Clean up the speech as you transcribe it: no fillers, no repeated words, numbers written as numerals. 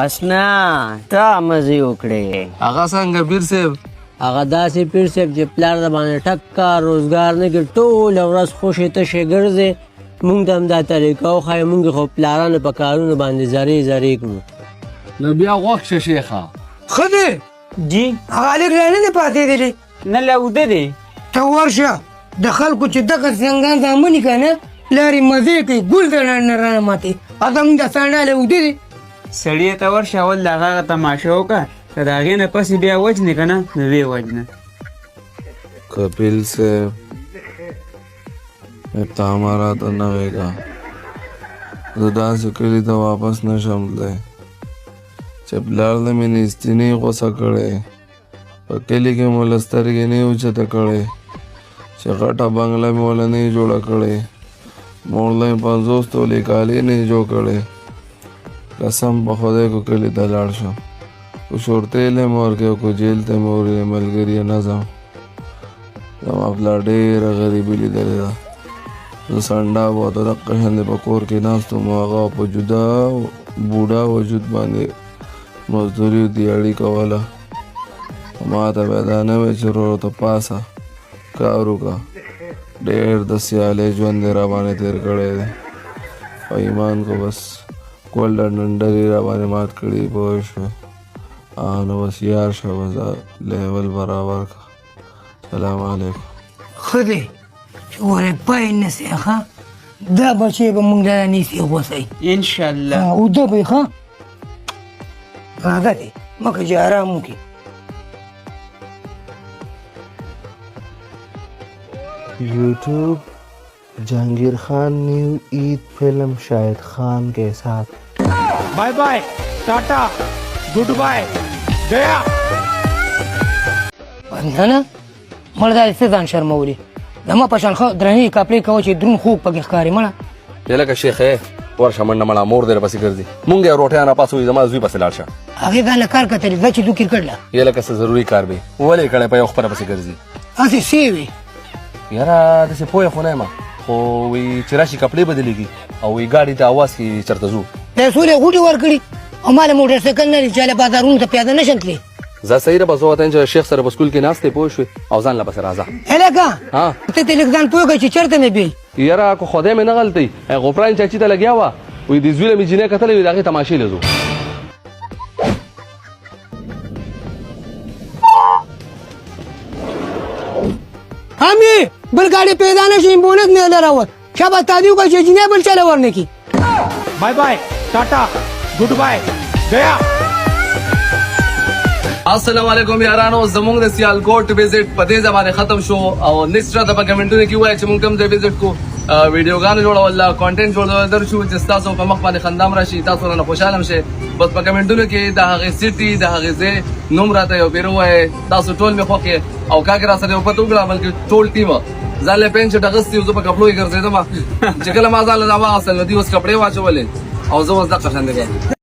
اسنا تا مزي وکړي هغه څنګه پیر صاحب؟ هغه داسې پیر صاحب چې پلار د باندې ټکا روزګار نه کوي ټوله ورځ خوشې تشې ګرځي مونږ ته هم دا طریقه وښایي مونږ خو پلارانو په کارونو باندې زرې زرې کړو نو بیا غوښ شه شیخه ښه دی جی هغه هلک لا نه دی پاتېدلی نه لوده دی ته ورشه د خلکو چې دغه زنګان زامني که نه پلار یې مزې کوي ګل د نه رانه ماتې هغه مونږ د سانډاله اوده دی سړی ته ورشه اول د هغه تماشه وکړه که د هغې نه پسې بیا وجنې که نه نو ویې وجنه कपिल से हमारा तो न होगा जुदा से कली तो वापस न शमले जब लाल में निस्ती नहीं गुस्सा करे अकेली के मोलस्तर के नहीं उछत करे चकाटा बंगला में वाला नहीं जोड़ा करे मोड़ले पंजोस तो काली नहीं जो करे कसम बखुदे को कली दलाड़ शो कुछ औरते ले मोर के को जेल ते मोर मलगरिया न जाऊं زما پلار ډېره غریبي لیدلې ده زه سنډا بوته دقه شانې په کور کې ناست وم هغه په جدا بوډا وجود باندې مزدوري دیاړي کوله ما ته بیا دا نه وی چې ورور ته پاسه کار وکړه ډېر د سیالۍ ژوند یې راباندې تېر کړی دی په ایمان کو بس کولډ ډنډرې راباندې مات کړي پوه شوې نو بس یار شه بس لیول برابر کړه سلام علیکم ښه دی چې ورک پای نه سي ښه دا بچی به مونږ له نیسي غوڅوي انشاءالله اوده به ښه هغه دی مکه چې ارام وکړي YouTube Jahangir Khan new Eid film Shahid Khan के साथ bye bye tata good bye गया نه مړه دا څه ځان شرمولي زما په شان ښه درنې کپړې کوه چې دروند خوږ پکې ښکاري مړه یلکه شیخې ورشه منډه مړه مور دې پسې ګرځي مونږ یې روټۍ نه پاسو زما زوی پسې لاړ شه هغې دا نه کار کتلی ځه چې دو کرکټ له یلکه څه ضروري کار دی ولې کړی په یو خپله پسې ګرځي هسې سې وي یاره داسې پوهه خو نه یم خو وی چې راشي کپړې بدلېږي او وی ګاډي ته اواز کې چېرته ځو پیسو یې غوټې ورکړي او ما له موټر سایکل نه چې له بازارونو ته پیاده نشم تللی زه صحیح ده بس زه وته چې شیخ سره په سکول کې ناست دی پوه شوې او ځان له پسې راځه هلکه ها ته ته لږ ځان پوه کړه چې چېرته مې بیل یاره کو خدای مې نه غلطی غفران چاچي ته لګیا وه وی د زوی له مې جینۍ کتلې وي د هغې تماشې له ځو همې بل ګاډی پیدا نه شي بونس نه لراوت شابه تادی وکړه چې جینۍ بل چله ورنه کي bye bye tata good bye गया السلام علیکم یارانو زمونږ د سیالکوټ وزټ په دې زمانه ختم شو او نیکسټ راته په کمنټونو کې وایي چې مونږ کوم ځای وزټ کو ویډیوګانې جوړول کانټینټ جوړول درشو چې تاسو په مخ باندې خندام راشي تاسو نه خوشاله شئ بس په کمنټونو کې د هغه سیټي د هغه ځای نوم راته یو بیرو وایي تاسو ټول مې خوښه او کاګرا سره په توګه بلکې ټول ټیم ځاله پنځه ډغستي زو په کپلو کې ګرځیدم چې کله ما ځاله دا واغسل نو دی اوس کپڑے واچولې او زه اوس د قشنده